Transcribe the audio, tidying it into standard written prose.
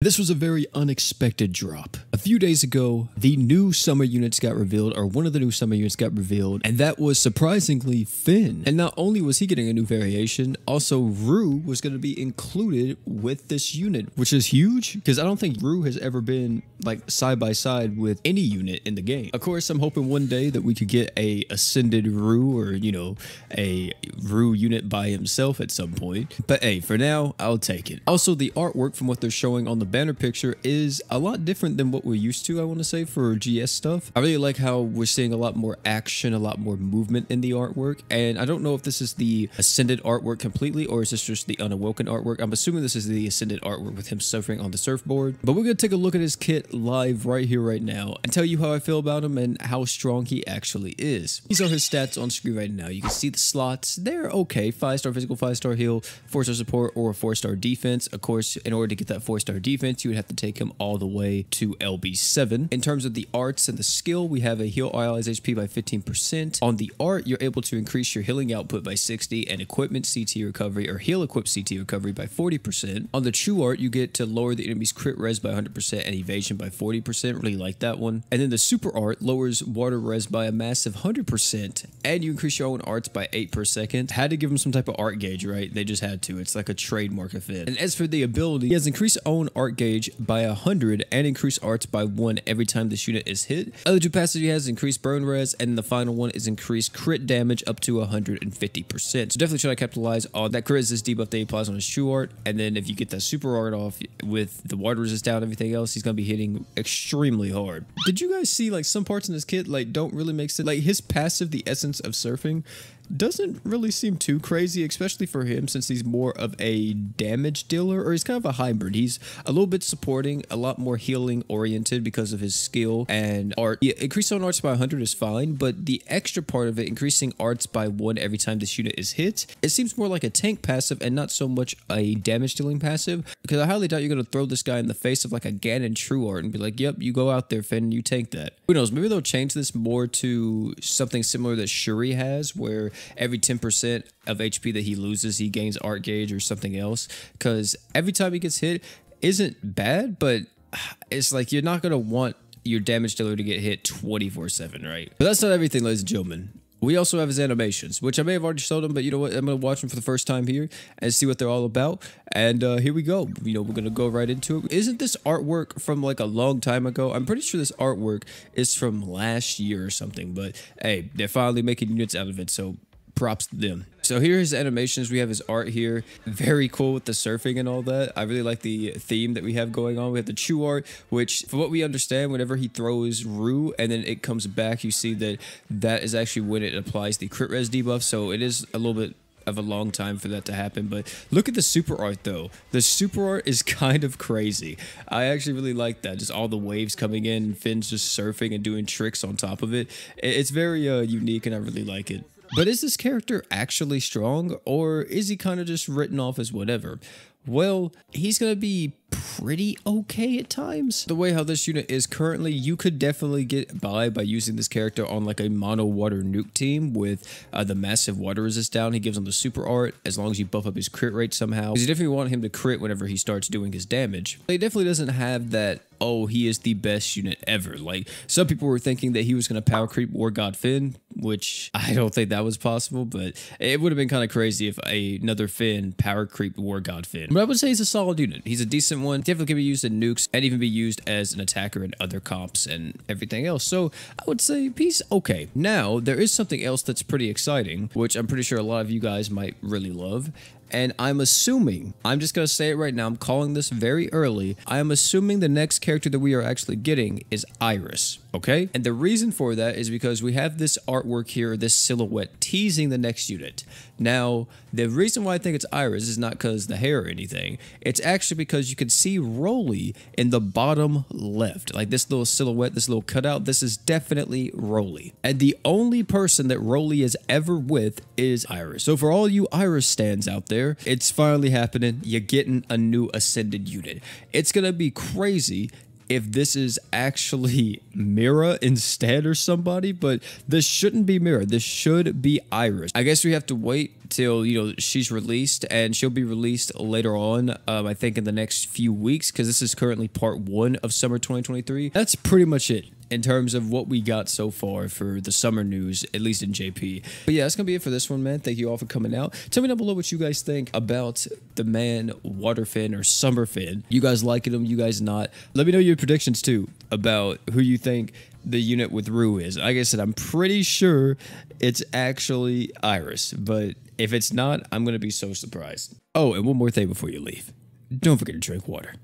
This was a very unexpected drop. A few days ago, the new summer units got revealed, or one of the new summer units got revealed, and that was surprisingly FEN. And not only was he getting a new variation, also Rue was going to be included with this unit, which is huge because I don't think Rue has ever been like side by side with any unit in the game. Of course, I'm hoping one day that we could get a ascended Rue, or you know, a Rue unit by himself at some point. But hey, for now, I'll take it. Also, the artwork from what they're showing on the banner picture is a lot different than what we're used to, I want to say, for GS stuff. I really like how we're seeing a lot more action, a lot more movement in the artwork, and I don't know if this is the Ascended artwork completely, or is this just the Unawoken artwork. I'm assuming this is the Ascended artwork with him surfing on the surfboard, but we're going to take a look at his kit live right here, right now, and tell you how I feel about him and how strong he actually is. These are his stats on screen right now. You can see the slots. They're okay. 5-star physical, 5-star heal, 4-star support, or a 4-star defense. Of course, in order to get that 4-star defense, you would have to take him all the way to LB7. In terms of the arts and the skill, we have a heal allies HP by 15%. On the art, you're able to increase your healing output by 60 and equipment CT recovery, or heal equip CT recovery, by 40%. On the true art, you get to lower the enemy's crit res by 100% and evasion by 40%. Really like that one. And then the super art lowers water res by a massive 100%, and you increase your own arts by 8 per second. Had to give him some type of art gauge, right? They just had to. It's like a trademark of it. And as for the ability, he has increased own art gauge by 100 and increased arts by 1 every time this unit is hit. Other two passives he has increased burn res, and the final one is increased crit damage up to 150%. So definitely try to capitalize on that crit resist debuff that he applies on his true art, and then if you get that super art off with the water resist down and everything else, he's gonna be hitting extremely hard. Did you guys see like some parts in this kit like don't really make sense? Like his passive, the essence of surfing, doesn't really seem too crazy, especially for him since he's more of a damage dealer, or he's kind of a hybrid. He's a little bit supporting, a lot more healing oriented because of his skill and art. Yeah, increasing on arts by 100 is fine, but the extra part of it, increasing arts by 1 every time this unit is hit, it seems more like a tank passive and not so much a damage dealing passive, because I highly doubt you're going to throw this guy in the face of like a Ganon true art and be like, yep, you go out there, FEN, you tank that. Who knows, maybe they'll change this more to something similar that Shuri has, where every 10% of HP that he loses, he gains art gauge or something else, because every time he gets hit isn't bad, but it's like you're not going to want your damage dealer to get hit 24/7, right? But that's not everything, ladies and gentlemen. We also have his animations, which I may have already showed them, but you know what? I'm going to watch them for the first time here and see what they're all about. And here we go. You know, we're going to go right into it. Isn't this artwork from like a long time ago? I'm pretty sure this artwork is from last year or something, but hey, they're finally making units out of it, so props to them. So here are his animations. We have his art here. Very cool with the surfing and all that. I really like the theme that we have going on. We have the true art, which for what we understand, whenever he throws Rue and then it comes back, you see that that is actually when it applies the crit res debuff. So it is a little bit of a long time for that to happen. But look at the super art though. The super art is kind of crazy. I actually really like that. Just all the waves coming in, FEN's just surfing and doing tricks on top of it. It's very unique, and I really like it. But is this character actually strong, or is he kind of just written off as whatever? Well, he's going to be pretty okay at times. The way how this unit is currently, you could definitely get by using this character on like a mono water nuke team with the massive water resist down. He gives him the super art as long as you buff up his crit rate somehow, because you definitely want him to crit whenever he starts doing his damage. But he definitely doesn't have that, oh, he is the best unit ever. Like some people were thinking that he was going to power creep War God FEN, which I don't think that was possible, but it would have been kind of crazy if another FEN power creeped War God FEN. But I would say he's a solid unit. He's a decent one. Definitely can be used in nukes and even be used as an attacker in other comps and everything else. So I would say he's okay. Now, there is something else that's pretty exciting, which I'm pretty sure a lot of you guys might really love. And I'm assuming, I'm just going to say it right now, I'm calling this very early, I am assuming the next character that we are actually getting is Iris, okay? And the reason for that is because we have this artwork here, this silhouette teasing the next unit. Now, the reason why I think it's Iris is not because the hair or anything. It's actually because you can see Rolly in the bottom left. Like this little silhouette, this little cutout, this is definitely Rolly. And the only person that Rolly is ever with is Iris. So for all you Iris stands out there, it's finally happening. You're getting a new Ascended unit. It's going to be crazy if this is actually Mira instead or somebody, but this shouldn't be Mira. This should be Iris. I guess we have to wait till, you know, she's released, and she'll be released later on, I think in the next few weeks, because this is currently part 1 of summer 2023. That's pretty much it in terms of what we got so far for the summer news, at least in JP. But yeah, that's gonna be it for this one, man. Thank you all for coming out. Tell me down below what you guys think about the man water fin or summer fin. You guys liking him, you guys not? Let me know your predictions too about who you think the unit with Rue is. Like I said, I'm pretty sure it's actually Iris, but if it's not, I'm gonna be so surprised. Oh, and one more thing before you leave. Don't forget to drink water.